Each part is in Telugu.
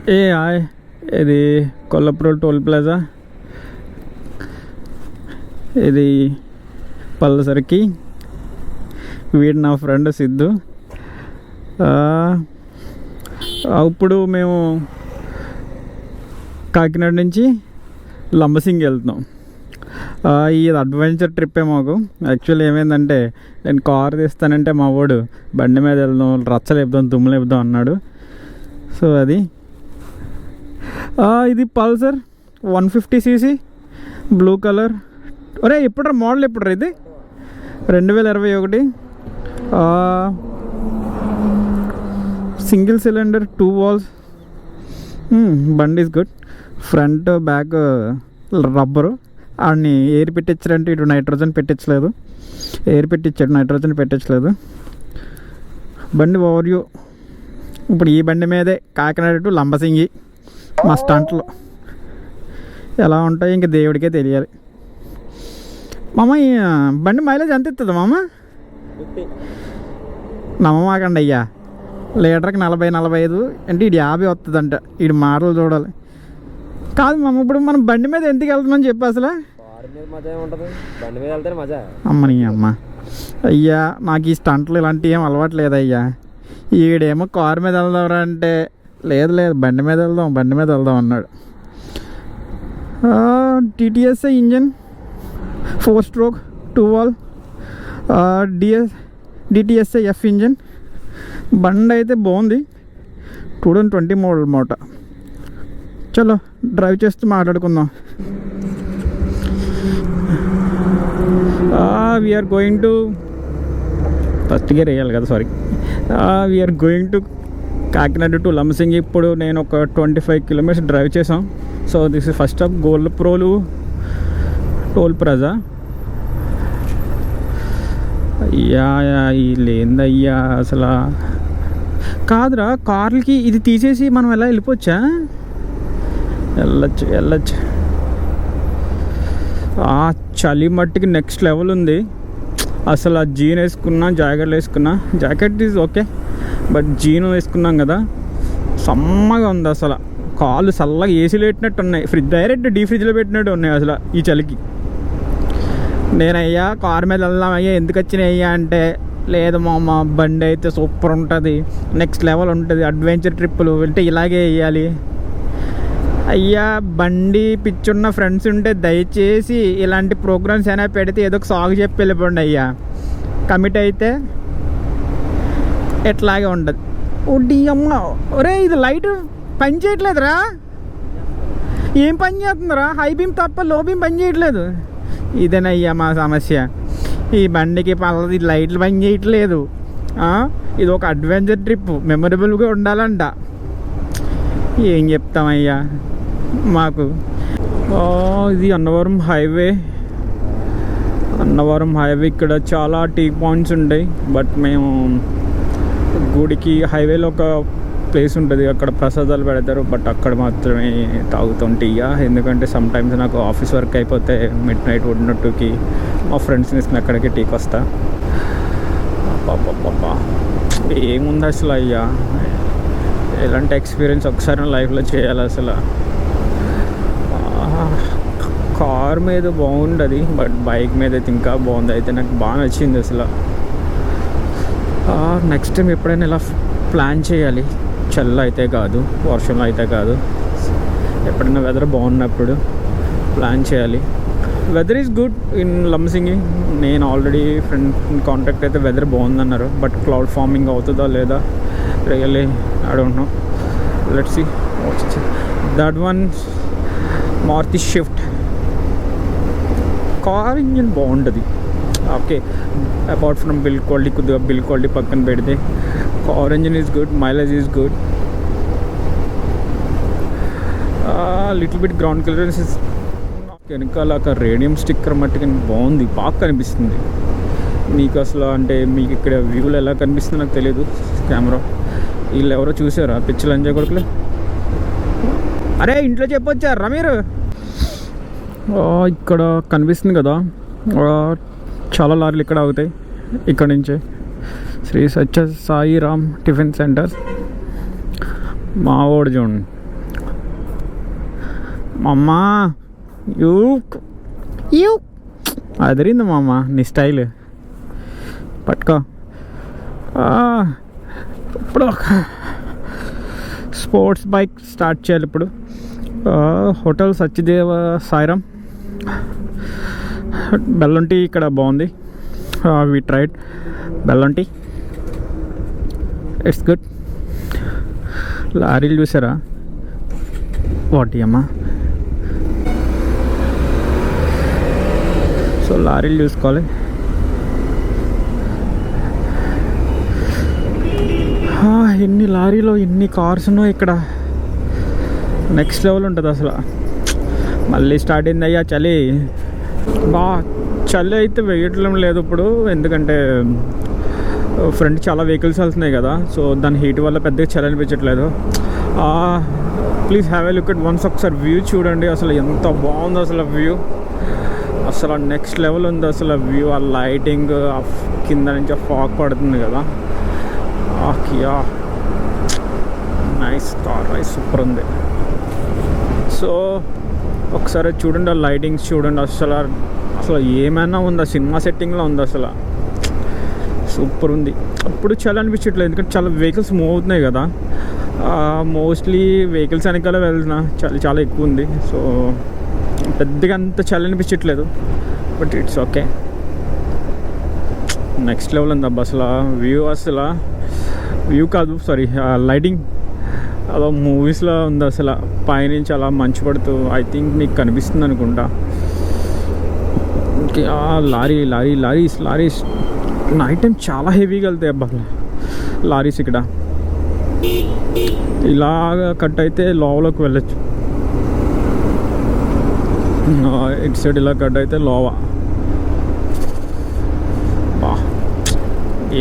హాయ్, ఇది కొల్లాపూర్ టోల్ ప్లాజా. ఇది పల్సర్కి. వీడు నా ఫ్రెండ్ సిద్ధు. ఇప్పుడు మేము కాకినాడ నుంచి లంబసింగి వెళ్తున్నాం. ఇది అడ్వెంచర్ ట్రిప్పే మాకు. యాక్చువల్లీ ఏమైందంటే, నేను కార్ తీస్తానంటే మా వాడు బండి మీద వెళ్దాం, రచ్చలు చెప్దాం, దుమ్ములు చెప్దాం అన్నాడు. సో అది ఇది పల్సర్ 150cc బ్లూ కలర్. ఒరే ఎప్పుడ్రా మోడల్, ఎప్పుడ్రా ఇది? 2021 సింగిల్ సిలిండర్ 2 valves. బండి is good. Front back rubber. ఆడిని ఎయిర్ పెట్టించారంటే ఇటు నైట్రోజన్ పెట్టించలేదు. ఎయిర్ పెట్టించాడు, నైట్రోజన్ పెట్టించలేదు. బండి ఓవర్వ్యూ. ఇప్పుడు ఈ బండి మీదే కాకినాడ టు లంబసింగి మా స్టంట్లు ఎలా ఉంటాయి ఇంక దేవుడికే తెలియాలి. మామ ఈ బండి మైలేజ్ ఎంత ఇస్తుంది మామ? నమ్మమాకండి అయ్యా. లీటర్కి 40-45 అంటే ఇటు 50 వస్తుందంట. ఇటు మాటలు చూడాలి. కాదు మామ, ఇప్పుడు మనం బండి మీద ఎందుకు వెళ్తున్నామని చెప్పి అసలు అమ్మని అమ్మ. అయ్యా నాకు ఈ స్టంట్లు ఇలాంటివి ఏం అలవాటు లేదయ్యా. ఈడేమో కారు మీద వెళ్దాంరా అంటే లేదు బండి మీద వెళ్దాం అన్నాడు. TTSI engine 4 stroke 2 valve. DTSI F engine. బండి అయితే బాగుంది. 2020 మోడల్ మాట. చలో డ్రైవ్ చేస్తూ మాట్లాడుకుందాం. We're going to first gear వేయాలి కదా, sorry. We're going to Kakinada to Lambasingi. ఇప్పుడు నేను ఒక 25 kilometers డ్రైవ్ చేసాం. So this is first of Gollaprolu toll plaza. అయ్యా లేదయ్యా అసలు. కాదురా, కార్లకి ఇది తీసేసి మనం ఎలా వెళ్ళిపోవచ్చా? వెళ్ళచ్చు. చలి మట్టికి నెక్స్ట్ లెవెల్ ఉంది అసలు. ఆ జీన్ వేసుకున్నా, జాకెట్లు వేసుకున్నా. Jacket is okay, but jean వేసుకున్నాం కదా, సమ్మగా ఉంది అసలు. కాళ్ళు చల్లగా ఏసీలో పెట్టినట్టు ఉన్నాయి. డైరెక్ట్ డీ ఫ్రిడ్జ్లో పెట్టినట్టు ఉన్నాయి అసలు ఈ చలికి. నేనయ్యా కారు మీద వెళ్దామయ్యా, ఎందుకు వచ్చినాయ్యా అంటే, లేదు మామ బండి అయితే సూపర్ ఉంటుంది, నెక్స్ట్ లెవెల్ ఉంటుంది, అడ్వెంచర్ ట్రిప్పులు వెళ్తే ఇలాగే వేయాలి. అయ్యా బండి పిచ్చున్న ఫ్రెండ్స్ ఉంటే దయచేసి ఇలాంటి ప్రోగ్రామ్స్ అయినా పెడితే ఏదో ఒక సాగు చెప్పి వెళ్ళిపోండి అయ్యా. కమిట్ అయితే ఎట్లాగే ఉండదు. ఒడ్డి అమ్మ, ఒరే ఇది లైట్ పని చేయట్లేదురా. ఏం పని చేస్తుందిరా? హై బీమ్ తప్ప లో బీమ్ పని చేయట్లేదు. ఇదేనయ్యా మా సమస్య. ఈ బండికి పల్లది లైట్లు పని చేయట్లేదు. ఇది ఒక అడ్వెంచర్ ట్రిప్, మెమొరబుల్గా ఉండాలంట. ఏం చెప్తామయ్యా మాకు. ఇది అన్నవరం హైవే. ఇక్కడ చాలా టీ పాయింట్స్ ఉంటాయి. బట్ మేము గుడికి హైవేలో ఒక ప్లేస్ ఉంటుంది, అక్కడ ప్రసాదాలు పెడతారు. బట్ అక్కడ మాత్రమే తాగుతాం టీయా. ఎందుకంటే సమ్టైమ్స్ నాకు ఆఫీస్ వర్క్ అయిపోతే midnight 1-2కి మా ఫ్రెండ్స్ని తీసుకుని అక్కడికి టీకి వస్తా. పాపా ఏముంది అసలు అయ్యా, ఎలాంటి ఎక్స్పీరియన్స్ ఒకసారి లైఫ్లో చేయాలి అసలు. కార్ మీద బాగుండదు, బట్ బైక్ మీద అయితే ఇంకా బాగుంది. అయితే నాకు బాగా నచ్చింది అసలు. నెక్స్ట్ టైం ఎప్పుడైనా ఇలా ప్లాన్ చేయాలి. చల్ల అయితే కాదు, వర్షంలో అయితే కాదు, ఎప్పుడైనా వెదర్ బాగున్నప్పుడు ప్లాన్ చేయాలి. Weather is good in Lambasingi. నేను ఆల్రెడీ ఫ్రెండ్ కాంటాక్ట్ అయితే వెదర్ బాగుందన్నారు. బట్ క్లౌడ్ ఫార్మింగ్ అవుతుందా లేదా really I don't know. Let's see. That one Maruti Swift. Car engine బాగుంటుంది. Okay, apart from build quality, కొద్దిగా బిల్డ్ క్వాలిటీ పక్కన పెడితే car engine is good, mileage is good. Little bit ground clearance is. వెనకాల ఒక రేడియం స్టిక్కర్ మట్టుగా బాగుంది, బాగా కనిపిస్తుంది మీకు అసలు. అంటే మీకు ఇక్కడ వ్యూలో ఎలా కనిపిస్తుందో నాకు తెలియదు కెమెరా. వీళ్ళు ఎవరో చూసారా పిచ్చలు ఎంజాయ్ కొడుకులు? అరే ఇంట్లో చెప్పొచ్చారా మీరు? ఇక్కడ కనిపిస్తుంది కదా, చాలా లారీలు ఇక్కడ ఆగుతాయి. ఇక్కడ నుంచే శ్రీ సత్య సాయి రామ్ టిఫిన్ సెంటర్. మా వాడు చూడండి అమ్మా యూ యూ అదిరింది మా అమ్మ నీ స్టైల్. పట్టుకో. ఇప్పుడు స్పోర్ట్స్ బైక్ స్టార్ట్ చేయాలి ఇప్పుడు. హోటల్ సత్యదేవ సాయిరామ్ బెల్లం టీ ఇక్కడ బాగుంది. వి ట్రైడ్ బెల్లం టీ, ఇట్స్ గుడ్. లారీలు చూసారా వాటి అమ్మా. సో లారీలు చూసుకోవాలి. ఎన్ని లారీలో ఎన్ని కార్స్ ఉన్నాయి ఇక్కడ. నెక్స్ట్ లెవెల్ ఉంటుంది అసలు. మళ్ళీ స్టార్ట్ అయింది అయ్యా చలి. చలి అయితే వేయటం లేదు ఇప్పుడు, ఎందుకంటే ఫ్రంట్ చాలా వెహికల్స్ వెళ్తున్నాయి కదా. సో దాని హీట్ వల్ల పెద్దగా చలి అనిపించట్లేదు. Please have a look at once. ఒకసారి వ్యూ చూడండి అసలు ఎంత బాగుందో అసలు వ్యూ. అసలు నెక్స్ట్ లెవెల్ ఉంది అసలు వ్యూ. ఆ లైటింగ్ కింద నుంచి ఫాగ్ పడుతుంది కదా. కియా నైస్ కార్, సూపర్ ఉంది. సో ఒకసారి చూడండి ఆ లైటింగ్స్ చూడండి. అసలు ఏమైనా ఉందా, సినిమా సెట్టింగ్లో ఉంది అసలు. సూపర్ ఉంది. అప్పుడు చాలా అనిపించట్లేదు ఎందుకంటే చాలా వెహికల్స్ మూవ్ అవుతున్నాయి కదా. మోస్ట్లీ వెహికల్స్ వెనకాల వెళ్తున్నా చాలా ఎక్కువ ఉంది. సో పెద్దగా అంత చాలా అనిపించట్లేదు, but it's okay. Next level ఉంది అబ్బా అసలు వ్యూ. అసలు వ్యూ కాదు సారీ, లైటింగ్ అలా మూవీస్లో ఉంది అసలు. పైనుంచి అలా మంచు పడుతూ ఐ థింక్ మీకు కనిపిస్తుంది అనుకుంటా. లారీస్ నైట్ టైం చాలా హెవీగా వెళ్తాయి అబ్బా లారీస్. ఇక్కడ ఇలాగా కట్ అయితే లోవలోకి వెళ్ళచ్చు. ఇటు సైడ్ ఇలా కట్ అయితే లోవా.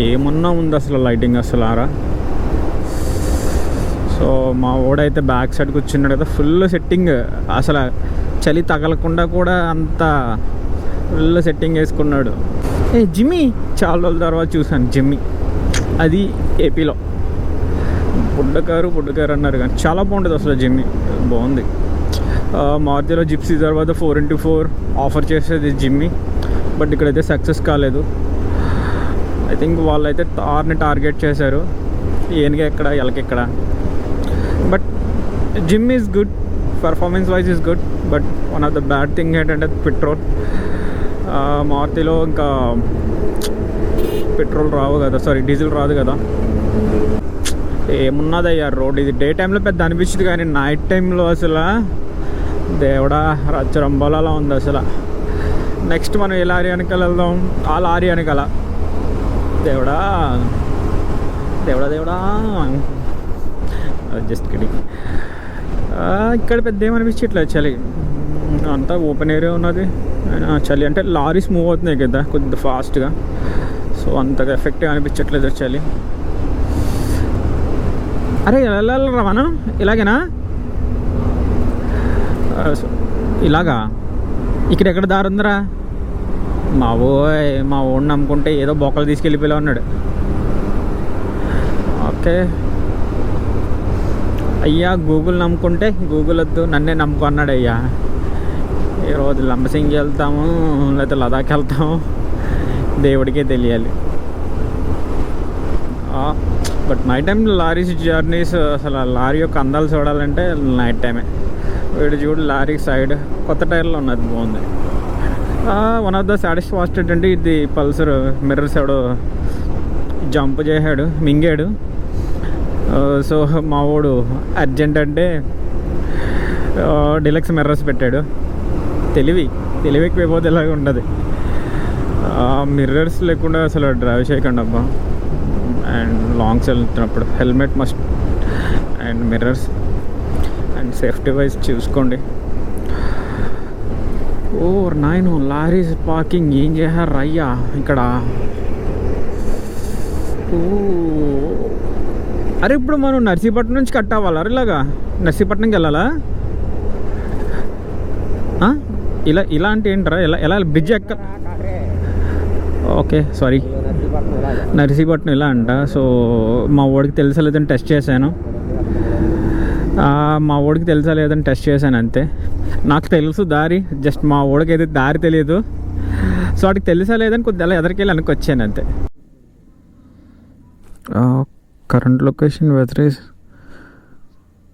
ఏమన్నా ఉంది అసలు లైటింగ్ అసలు ఆరా. సో మా ఓడైతే బ్యాక్ సైడ్ కూర్చున్నాడు కదా, ఫుల్ సెట్టింగ్ అసలు. చలి తగలకుండా కూడా అంత ఫుల్ సెట్టింగ్ వేసుకున్నాడు. జిమ్మి చాలా రోజుల తర్వాత చూసాను జిమ్మి. అది ఏపీలో బుడ్డకారు అన్నారు కానీ చాలా బాగుంటుంది అసలు జిమ్మి. బాగుంది. మారుతిలో జిప్సీ తర్వాత 4x4 ఆఫర్ చేసేది జిమ్మి, బట్ ఇక్కడైతే సక్సెస్ కాలేదు. ఐ థింక్ వాళ్ళైతే తార్ని టార్గెట్ చేశారు. ఏనుగా ఎక్కడ ఎలకెక్కడ. But gym is good, performance wise is good. But one of the bad thing ఏంటంటే పెట్రోల్. మారుతిలో ఇంకా పెట్రోల్ రావు కదా, సారీ డీజిల్ రాదు కదా. ఏమున్నదయ్యా రోడ్. ఇది డే టైంలో పెద్ద అనిపించింది కానీ నైట్ టైంలో అసలు దేవుడా రచ్చరంబోలా ఉంది అసలు. నెక్స్ట్ మనం ఏ లారీ వెనకాల వెళ్దాం, ఆ లారీ వెనకాల. దేవుడా జస్ట్ కిడింగ్. ఇక్కడ పెద్ద ఏమనిపించట్లేదు చలి. అంతా ఓపెన్ ఏరియా ఉన్నది. చలి అంటే లారీస్ మూవ్ అవుతున్నాయి కదా కొద్దిగా ఫాస్ట్గా, సో అంతగా ఎఫెక్టివ్ అనిపించట్లేదు చలి. అరే వెళ్ళాలరా మనం ఇలాగేనా? ఇలాగా ఇక్కడ ఎక్కడ దారి ఉందరా? మా ఓడిని నమ్ముకుంటే ఏదో బొక్కలు తీసుకెళ్ళిపోయి ఉన్నాడు. ఓకే అయ్యా, గూగుల్ నమ్ముకుంటే గూగుల్ వద్దు, నన్నే నమ్ముకున్నాడు అయ్యా. ఈరోజు లంబసింగి వెళ్తాము లేకపోతే లదాఖ్ వెళ్తాము దేవుడికే తెలియాలి. But night time lorries journeys అసలు లారీ యొక్క అందాలు చూడాలంటే నైట్ టైమే. వీడు చూడు లారీ సైడ్ కొత్త టైర్లో ఉన్నది, బాగుంది. One of the saddest vast ఏంటంటే ఇది పల్సర్ మిర్రర్స్ ఎవడో జంప్ చేశాడు, మింగాడు. సో మా వాడు అర్జెంట్ అంటే డిలక్స్ మిర్రర్స్ పెట్టాడు. తెలివికి ఇలాగ ఉండదు. మిర్రర్స్ లేకుండా అసలు డ్రైవ్ చేయకండి అబ్బా. అండ్ లాంగ్స్ వెళ్తున్నప్పుడు helmet must and mirrors and safety wise చూసుకోండి. ఓ నాయను లారీస్ పార్కింగ్ ఏం చేశారు అయ్యా ఇక్కడ. ఓ అరే ఇప్పుడు మనం నర్సీపట్నం నుంచి కట్ అవ్వాలా? ఇలాగా నర్సీపట్నంకి వెళ్ళాలా? ఇలా అంటే ఏంటరా? ఎలా బ్రిడ్జ్ ఎక్క? ఓకే సారీ, నర్సీపట్నం ఇలా అంట. సో మా వాడికి తెలుసా లేదని టెస్ట్ చేశాను. అంతే. నాకు తెలుసు దారి, జస్ట్ మా ఊడికైతే దారి తెలియదు. సో వాడికి తెలుసా లేదని కొద్దిగా ఎదరికి వెళ్ళి వెనక్కి వచ్చాను అంతే. కరెంట్ లొకేషన్ వెదరేజ్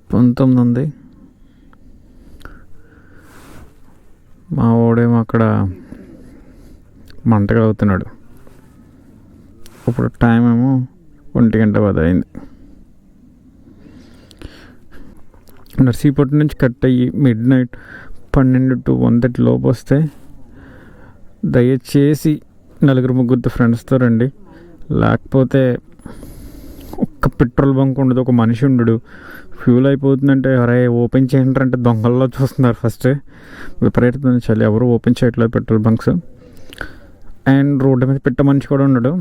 19 ఉంది. మా వాడేమో అక్కడ మంటగా అవుతున్నాడు. ఇప్పుడు టైం ఏమో 1:10 అయింది. నర్సీపట్నం నుంచి కట్ అయ్యి మిడ్ నైట్ 12 to 1:30 లోపు వస్తే దయచేసి 4-3 ఫ్రెండ్స్తో రండి. లేకపోతే ఒక్క పెట్రోల్ బంక్ ఉండదు, ఒక మనిషి ఉండడు. ఫ్యూల్ అయిపోతుందంటే అరే ఓపెన్ చేయండి అంటే దొంగల్లో చూస్తున్నారు. ఫస్ట్ విపరీతమైన చలి, ఎవరు ఓపెన్ చేయట్లేదు పెట్రోల్ బంక్స్. అండ్ రోడ్డు మీద పెట్ట మనిషి కూడా ఉండడు.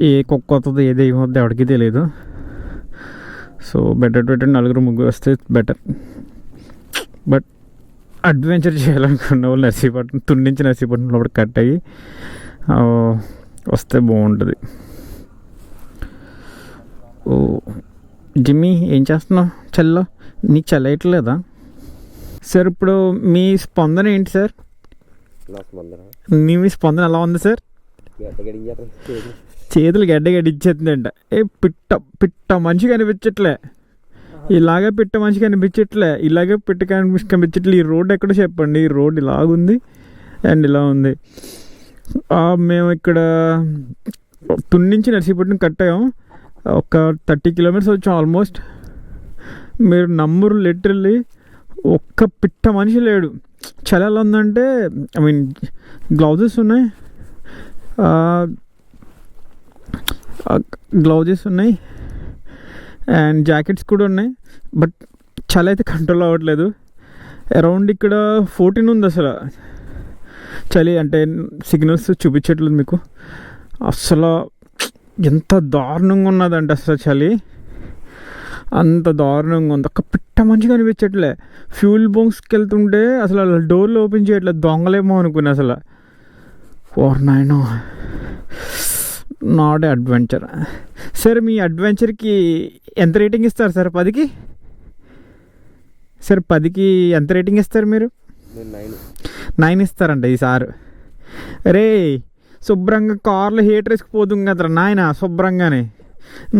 ఏ కుక్క వస్తుంది ఏది ఏమవుతుంది ఎవరికి తెలియదు. సో బెటర్ టు 4-3 వస్తే బెటర్. బట్ అడ్వెంచర్ చేయాలనుకున్న వాళ్ళు నర్సీపట్నం తుండించి నర్సీపట్నం లోపల కట్ అయ్యి వస్తే బాగుంటుంది. ఓ జిమ్మీ ఏం చేస్తున్నావు చల్లో? నీకు చల్లయట్లేదా సార్? ఇప్పుడు మీ స్పందన ఏంటి సార్? మీ స్పందన ఎలా ఉంది సార్? చేతులు గడ్డగడ్డిచ్చేస్తుందంట. పిట్ట మంచిగా అనిపించట్లే, ఇలాగే పిట్ట మంచిగా అనిపించట్లే, ఇలాగే పిట్ట కనిపించట్లే. ఈ రోడ్ ఎక్కడో చెప్పండి. ఈ రోడ్ ఇలాగుంది అండ్ ఇలా ఉంది. మేము ఇక్కడ తున్నించి నర్సీపట్నం కట్టాము. ఒక 30 కిలోమీటర్స్ వచ్చాం ఆల్మోస్ట్. మీరు నమ్మరు, లిటరల్లీ ఒక్క పిట్ట మనిషి లేడు. చలి ఎలా ఉందంటే ఐ మీన్ గ్లౌజెస్ ఉన్నాయి, అండ్ జాకెట్స్ కూడా ఉన్నాయి. బట్ చలి అయితే కంట్రోల్ అవ్వట్లేదు. అరౌండ్ ఇక్కడ 14 ఉంది అసలు చలి. అంటే సిగ్నల్స్ చూపించట్లేదు మీకు. అసలు ఎంత దారుణంగా ఉన్నదంటే అసలు చలి అంత దారుణంగా ఉంది. ఒక్క పిట్ట మంచిగా అనిపించట్లే. ఫ్యూల్ బంక్స్కి వెళ్తుంటే అసలు డోర్లు ఓపెన్ చేయట్లేదు, దొంగలేమో అనుకున్నా అసలు. 49 నాట్ అడ్వెంచర్. సార్ మీ అడ్వెంచర్కి ఎంత రేటింగ్ ఇస్తారు సార్? 10కి సార్ 10కి ఎంత రేటింగ్ ఇస్తారు మీరు? 9 ఇస్తారంట ఈసారి. రే శుభ్రంగా కార్లో హీటర్ వేసుకుపోతుంది కదరా నాయన శుభ్రంగానే.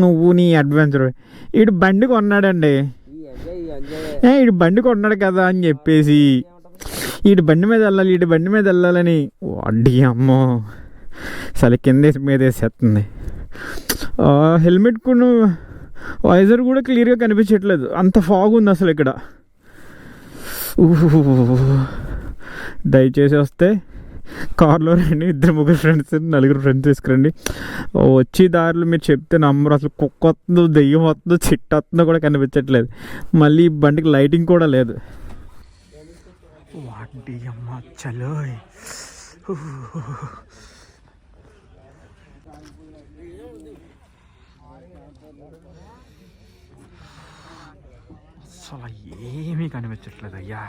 నువ్వు నీ అడ్వెంచర్. వీడు బండి కొన్నాడండి, వీడు బండి కొన్నాడు కదా అని చెప్పేసి వీడి బండి మీద వెళ్ళాలి, వీడి బండి మీద వెళ్ళాలని వడ్డీ అమ్మో అసలు కింద మీద వేసేస్తుంది. హెల్మెట్ కూడా వైజర్ కూడా క్లియర్గా కనిపించట్లేదు, అంత ఫాగ్ ఉంది అసలు ఇక్కడ. దయచేసి వస్తే కార్లో రండి, 2-3 ఫ్రెండ్స్ 4 ఫ్రెండ్స్ తీసుకురండి. వచ్చి దారిలో మీరు చెప్తే నమ్మరు. అసలు కుక్క వస్తుందో దెయ్యం వస్తుందో చిట్ట వస్తుందో కూడా కనిపించట్లేదు. మళ్ళీ బండికి లైటింగ్ కూడా లేదు. వాటి అమ్మ చలో. అసలు ఏమీ కనిపించట్లేదు అయ్యా.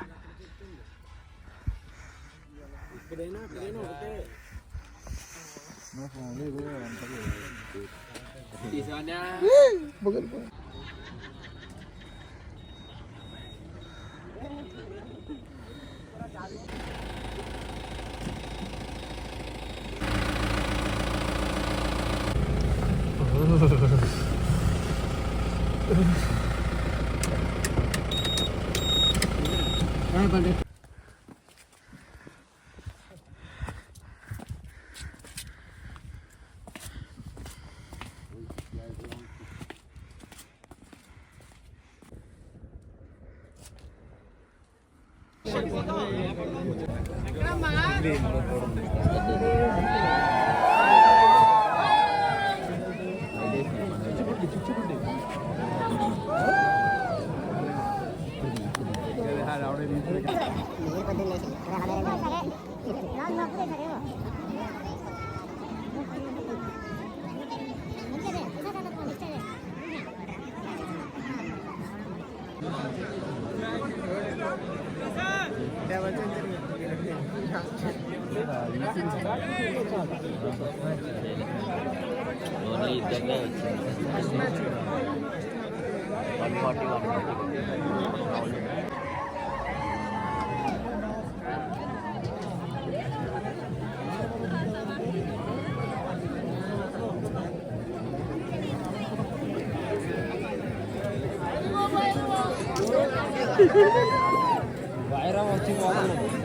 ఓన్లీ ఇద్దరే వచ్చింది. 141 వైరం వచ్చి పోతున్నాడు